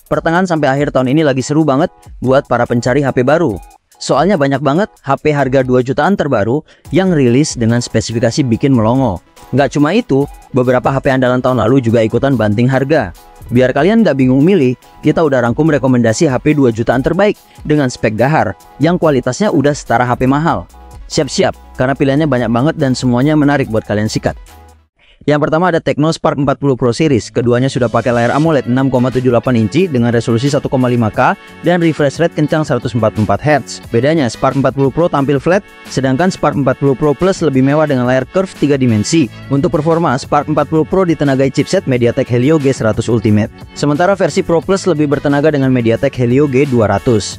Pertengahan sampai akhir tahun ini lagi seru banget buat para pencari HP baru. Soalnya banyak banget HP harga 2 jutaan terbaru yang rilis dengan spesifikasi bikin melongo. Nggak cuma itu, beberapa HP andalan tahun lalu juga ikutan banting harga. Biar kalian nggak bingung milih, kita udah rangkum rekomendasi HP 2 jutaan terbaik dengan spek gahar yang kualitasnya udah setara HP mahal. Siap-siap, karena pilihannya banyak banget dan semuanya menarik buat kalian sikat. Yang pertama ada Tecno Spark 40 Pro Series. Keduanya sudah pakai layar AMOLED 6,78 inci dengan resolusi 1,5K dan refresh rate kencang 144 Hz. Bedanya Spark 40 Pro tampil flat, sedangkan Spark 40 Pro Plus lebih mewah dengan layar curve 3 dimensi. Untuk performa, Spark 40 Pro ditenagai chipset MediaTek Helio G100 Ultimate. Sementara versi Pro Plus lebih bertenaga dengan MediaTek Helio G200.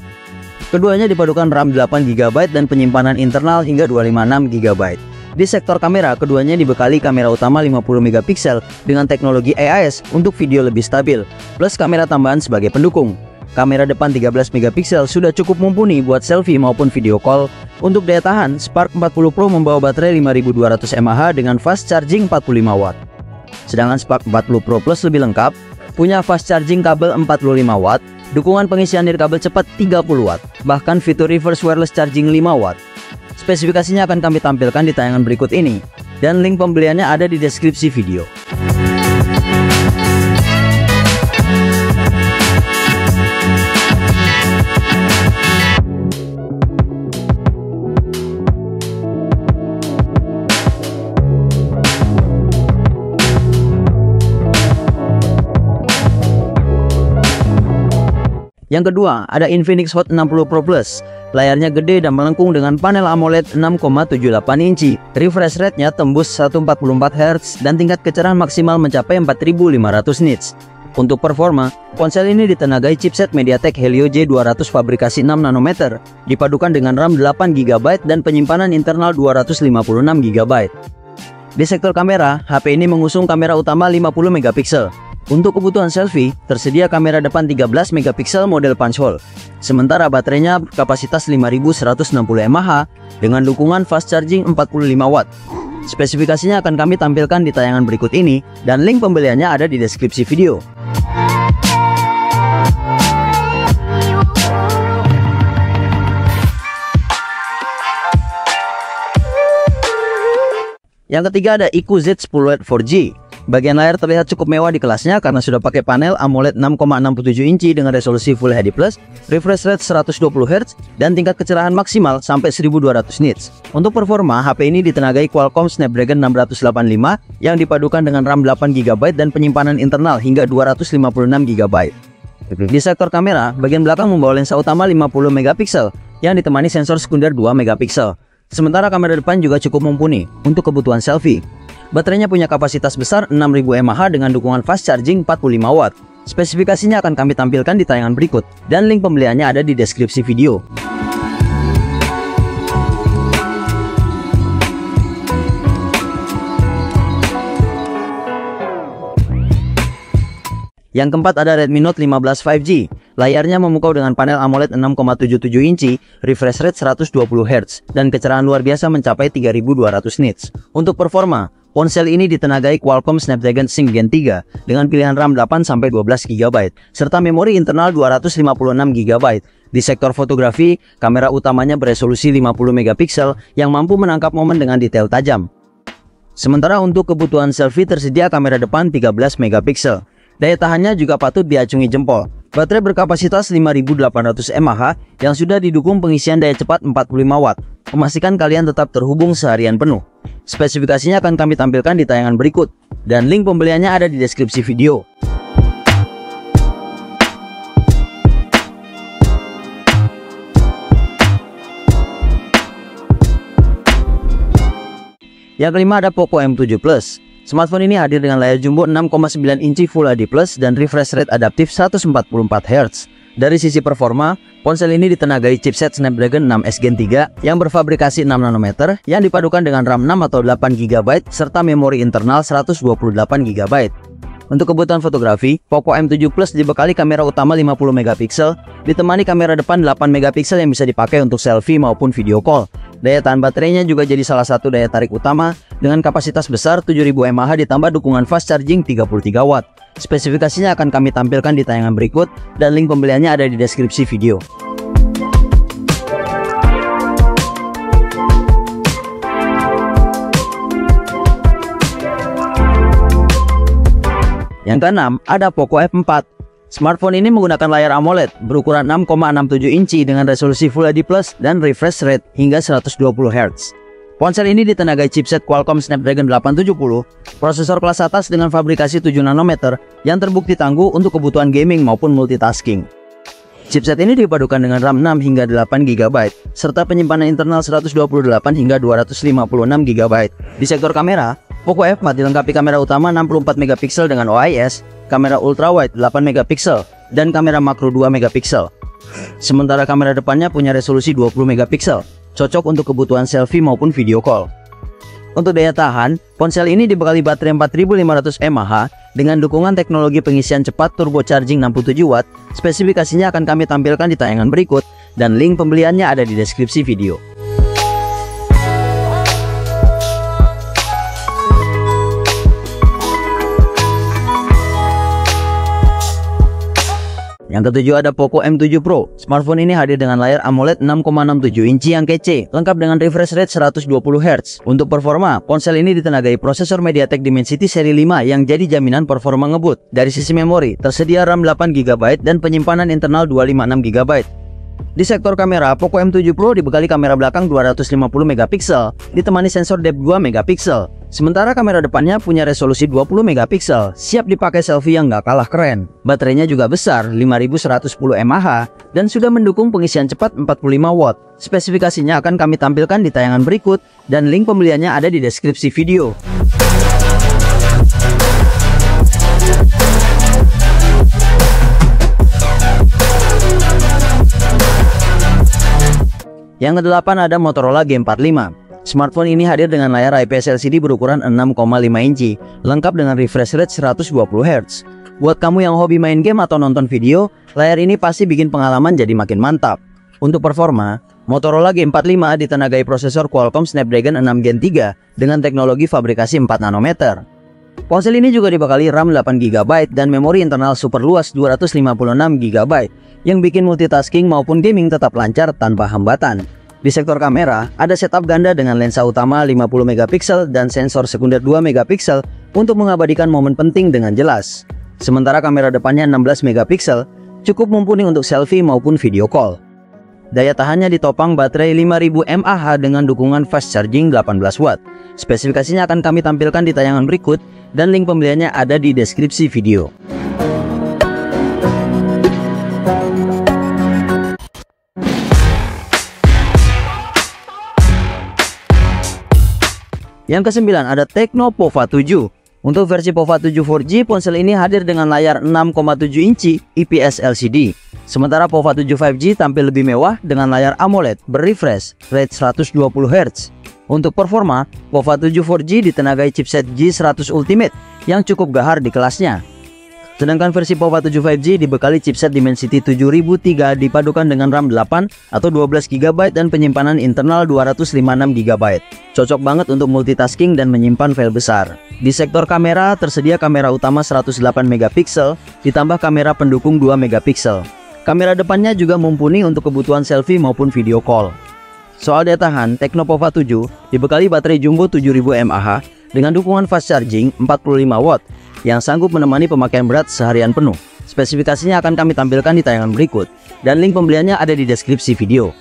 Keduanya dipadukan RAM 8GB dan penyimpanan internal hingga 256GB. Di sektor kamera, keduanya dibekali kamera utama 50MP dengan teknologi AIS untuk video lebih stabil, plus kamera tambahan sebagai pendukung. Kamera depan 13MP sudah cukup mumpuni buat selfie maupun video call. Untuk daya tahan, Spark 40 Pro membawa baterai 5200 mAh dengan fast charging 45W. Sedangkan Spark 40 Pro Plus lebih lengkap, punya fast charging kabel 45W, dukungan pengisian nirkabel cepat 30W, bahkan fitur reverse wireless charging 5W. Spesifikasinya akan kami tampilkan di tayangan berikut ini, dan link pembeliannya ada di deskripsi video. Yang kedua, ada Infinix Hot 60 Pro Plus. Layarnya gede dan melengkung dengan panel AMOLED 6,78 inci. Refresh rate-nya tembus 144 Hz dan tingkat kecerahan maksimal mencapai 4500 nits. Untuk performa, ponsel ini ditenagai chipset MediaTek Helio G200 fabrikasi 6 nanometer, dipadukan dengan RAM 8GB dan penyimpanan internal 256GB. Di sektor kamera, HP ini mengusung kamera utama 50MP. Untuk kebutuhan selfie, tersedia kamera depan 13MP model punch hole. Sementara baterainya berkapasitas 5160 mAh dengan dukungan fast charging 45W. Spesifikasinya akan kami tampilkan di tayangan berikut ini dan link pembeliannya ada di deskripsi video. Yang ketiga ada iQOO Z10 4G. Bagian layar terlihat cukup mewah di kelasnya karena sudah pakai panel AMOLED 6,67 inci dengan resolusi Full HD+, refresh rate 120Hz, dan tingkat kecerahan maksimal sampai 1200 nits. Untuk performa, HP ini ditenagai Qualcomm Snapdragon 685 yang dipadukan dengan RAM 8GB dan penyimpanan internal hingga 256GB. Di sektor kamera, bagian belakang membawa lensa utama 50MP yang ditemani sensor sekunder 2MP. Sementara kamera depan juga cukup mumpuni untuk kebutuhan selfie. Baterainya punya kapasitas besar 6000 mAh dengan dukungan fast charging 45W. Spesifikasinya akan kami tampilkan di tayangan berikut dan link pembeliannya ada di deskripsi video. Yang keempat ada Redmi Note 15 5G. Layarnya memukau dengan panel AMOLED 6,77 inci, refresh rate 120Hz, dan kecerahan luar biasa mencapai 3200 nits. Untuk performa, ponsel ini ditenagai Qualcomm Snapdragon Sync Gen 3 dengan pilihan RAM 8-12GB, serta memori internal 256GB. Di sektor fotografi, kamera utamanya beresolusi 50MP yang mampu menangkap momen dengan detail tajam. Sementara untuk kebutuhan selfie tersedia kamera depan 13MP. Daya tahannya juga patut diacungi jempol. Baterai berkapasitas 5800 mAh yang sudah didukung pengisian daya cepat 45W. Memastikan kalian tetap terhubung seharian penuh. Spesifikasinya akan kami tampilkan di tayangan berikut dan link pembeliannya ada di deskripsi video. Yang kelima ada Poco M7 Plus. Smartphone ini hadir dengan layar jumbo 6,9 inci Full HD Plus dan refresh rate adaptif 144Hz. Dari sisi performa, ponsel ini ditenagai chipset Snapdragon 6S Gen 3 yang berfabrikasi 6 nanometer yang dipadukan dengan RAM 6 atau 8GB serta memori internal 128GB. Untuk kebutuhan fotografi, Poco M7 Plus dibekali kamera utama 50MP, ditemani kamera depan 8MP yang bisa dipakai untuk selfie maupun video call. Daya tahan baterainya juga jadi salah satu daya tarik utama dengan kapasitas besar 7000 mAh ditambah dukungan fast charging 33 watt. Spesifikasinya akan kami tampilkan di tayangan berikut dan link pembeliannya ada di deskripsi video. Yang keenam, ada Poco F4. Smartphone ini menggunakan layar AMOLED berukuran 6,67 inci dengan resolusi Full HD Plus dan refresh rate hingga 120 Hz. Ponsel ini ditenagai chipset Qualcomm Snapdragon 870, prosesor kelas atas dengan fabrikasi 7 nanometer yang terbukti tangguh untuk kebutuhan gaming maupun multitasking. Chipset ini dipadukan dengan RAM 6 hingga 8 GB serta penyimpanan internal 128 hingga 256 GB. Di sektor kamera, Poco F4 dilengkapi kamera utama 64 megapiksel dengan OIS, kamera ultrawide 8 megapiksel, dan kamera makro 2 megapiksel. Sementara kamera depannya punya resolusi 20 megapiksel, cocok untuk kebutuhan selfie maupun video call. Untuk daya tahan, ponsel ini dibekali baterai 4500 mAh dengan dukungan teknologi pengisian cepat turbo charging 67 watt. Spesifikasinya akan kami tampilkan di tayangan berikut dan link pembeliannya ada di deskripsi video. Yang ketujuh ada Poco M7 Pro. Smartphone ini hadir dengan layar AMOLED 6,67 inci yang kece, lengkap dengan refresh rate 120 Hz. Untuk performa, ponsel ini ditenagai prosesor MediaTek Dimensity seri 5 yang jadi jaminan performa ngebut. Dari sisi memori, tersedia RAM 8 GB dan penyimpanan internal 256 GB. Di sektor kamera, Poco M7 Pro dibekali kamera belakang 250 megapiksel, ditemani sensor depth 2 megapiksel. Sementara kamera depannya punya resolusi 20 megapiksel, siap dipakai selfie yang gak kalah keren. Baterainya juga besar, 5110 mAh, dan sudah mendukung pengisian cepat 45 watt. Spesifikasinya akan kami tampilkan di tayangan berikut, dan link pembeliannya ada di deskripsi video. Yang kedelapan ada Motorola G45. Smartphone ini hadir dengan layar IPS LCD berukuran 6,5 inci, lengkap dengan refresh rate 120 Hz. Buat kamu yang hobi main game atau nonton video, layar ini pasti bikin pengalaman jadi makin mantap. Untuk performa, Motorola G45 ditenagai prosesor Qualcomm Snapdragon 6 Gen 3 dengan teknologi fabrikasi 4 nanometer. Ponsel ini juga dibekali RAM 8 GB dan memori internal super luas 256 GB yang bikin multitasking maupun gaming tetap lancar tanpa hambatan. Di sektor kamera, ada setup ganda dengan lensa utama 50 megapiksel dan sensor sekunder 2 megapiksel untuk mengabadikan momen penting dengan jelas. Sementara kamera depannya 16 megapiksel, cukup mumpuni untuk selfie maupun video call. Daya tahannya ditopang baterai 5000 mAh dengan dukungan fast charging 18 watt. Spesifikasinya akan kami tampilkan di tayangan berikut dan link pembeliannya ada di deskripsi video. Yang kesembilan ada Tecno Pova 7. Untuk versi Pova 7 4G, ponsel ini hadir dengan layar 6,7 inci IPS LCD. Sementara Pova 7 5G tampil lebih mewah dengan layar AMOLED berrefresh rate 120 Hz. Untuk performa, Pova 7 4G ditenagai chipset G100 Ultimate yang cukup gahar di kelasnya. Sedangkan versi Pova 7 5G dibekali chipset Dimensity 7003 dipadukan dengan RAM 8 atau 12 GB dan penyimpanan internal 256 GB. Cocok banget untuk multitasking dan menyimpan file besar. Di sektor kamera tersedia kamera utama 108 megapiksel ditambah kamera pendukung 2 megapiksel. Kamera depannya juga mumpuni untuk kebutuhan selfie maupun video call. Soal daya tahan, Tecno Pova 7 dibekali baterai jumbo 7000 mAh dengan dukungan fast charging 45 watt yang sanggup menemani pemakaian berat seharian penuh. Spesifikasinya akan kami tampilkan di tayangan berikut dan link pembeliannya ada di deskripsi video.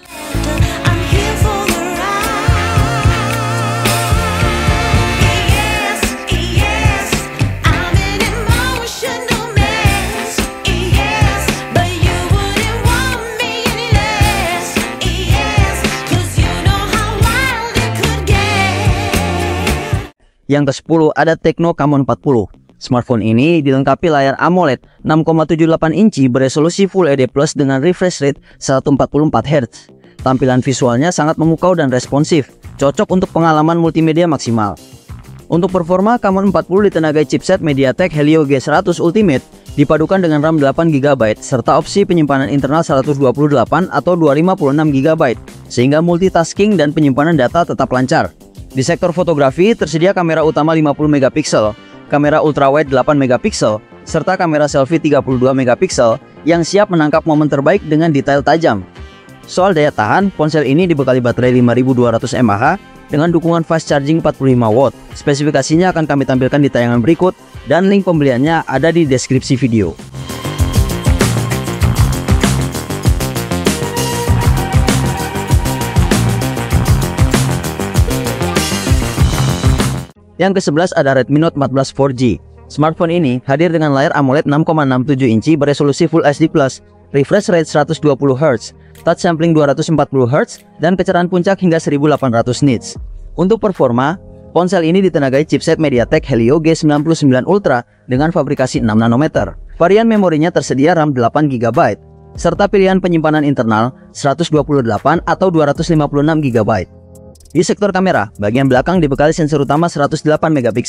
Yang ke-10 ada Tecno Camon 40. Smartphone ini dilengkapi layar AMOLED 6,78 inci beresolusi Full HD Plus dengan refresh rate 144 Hz. Tampilan visualnya sangat memukau dan responsif, cocok untuk pengalaman multimedia maksimal. Untuk performa, Camon 40 ditenagai chipset MediaTek Helio G100 Ultimate dipadukan dengan RAM 8GB serta opsi penyimpanan internal 128 atau 256GB, sehingga multitasking dan penyimpanan data tetap lancar. Di sektor fotografi tersedia kamera utama 50MP, kamera ultrawide 8MP, serta kamera selfie 32MP yang siap menangkap momen terbaik dengan detail tajam. Soal daya tahan, ponsel ini dibekali baterai 5200 mAh dengan dukungan fast charging 45W. Spesifikasinya akan kami tampilkan di tayangan berikut dan link pembeliannya ada di deskripsi video. Yang ke-11 ada Redmi Note 14 4G. Smartphone ini hadir dengan layar AMOLED 6,67 inci beresolusi Full HD+, refresh rate 120Hz, touch sampling 240Hz, dan kecerahan puncak hingga 1800 nits. Untuk performa, ponsel ini ditenagai chipset MediaTek Helio G99 Ultra dengan fabrikasi 6 nanometer. Varian memorinya tersedia RAM 8GB, serta pilihan penyimpanan internal 128 atau 256GB. Di sektor kamera, bagian belakang dibekali sensor utama 108MP,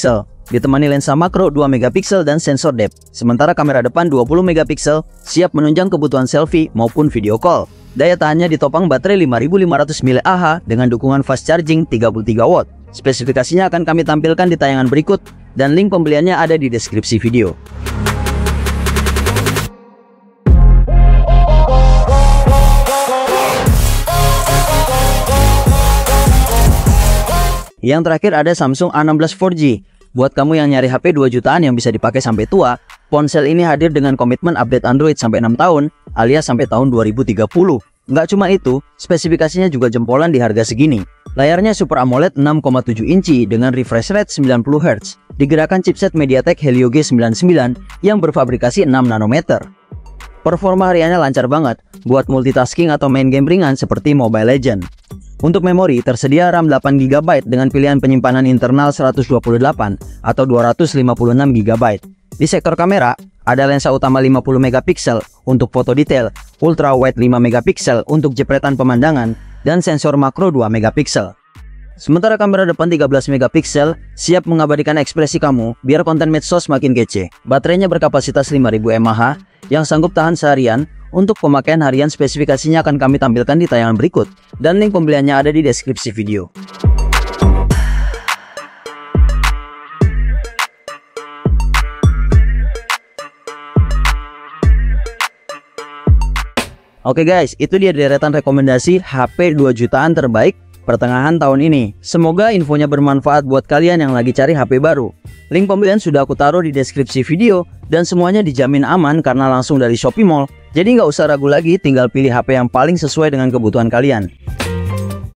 ditemani lensa makro 2MP dan sensor depth. Sementara kamera depan 20MP siap menunjang kebutuhan selfie maupun video call. Daya tahannya ditopang baterai 5500 mAh dengan dukungan fast charging 33W. Spesifikasinya akan kami tampilkan di tayangan berikut dan link pembeliannya ada di deskripsi video. Yang terakhir ada Samsung A16 4G. Buat kamu yang nyari HP 2 jutaan yang bisa dipakai sampai tua, ponsel ini hadir dengan komitmen update Android sampai 6 tahun alias sampai tahun 2030. Nggak cuma itu, spesifikasinya juga jempolan di harga segini. Layarnya Super AMOLED 6,7 inci dengan refresh rate 90Hz, digerakkan chipset MediaTek Helio G99 yang berfabrikasi 6 nanometer. Performa hariannya lancar banget buat multitasking atau main game ringan seperti Mobile Legends. Untuk memori, tersedia RAM 8GB dengan pilihan penyimpanan internal 128 atau 256GB. Di sektor kamera, ada lensa utama 50MP untuk foto detail, ultra wide 5MP untuk jepretan pemandangan, dan sensor makro 2MP. Sementara kamera depan 13MP siap mengabadikan ekspresi kamu biar konten medsos makin kece. Baterainya berkapasitas 5000 mAh yang sanggup tahan seharian. Untuk pemakaian harian, spesifikasinya akan kami tampilkan di tayangan berikut dan link pembeliannya ada di deskripsi video. Oke guys, itu dia deretan rekomendasi HP 2 jutaan terbaik pertengahan tahun ini. Semoga infonya bermanfaat buat kalian yang lagi cari HP baru. Link pembelian sudah aku taruh di deskripsi video dan semuanya dijamin aman karena langsung dari Shopee Mall. Jadi nggak usah ragu lagi, tinggal pilih HP yang paling sesuai dengan kebutuhan kalian.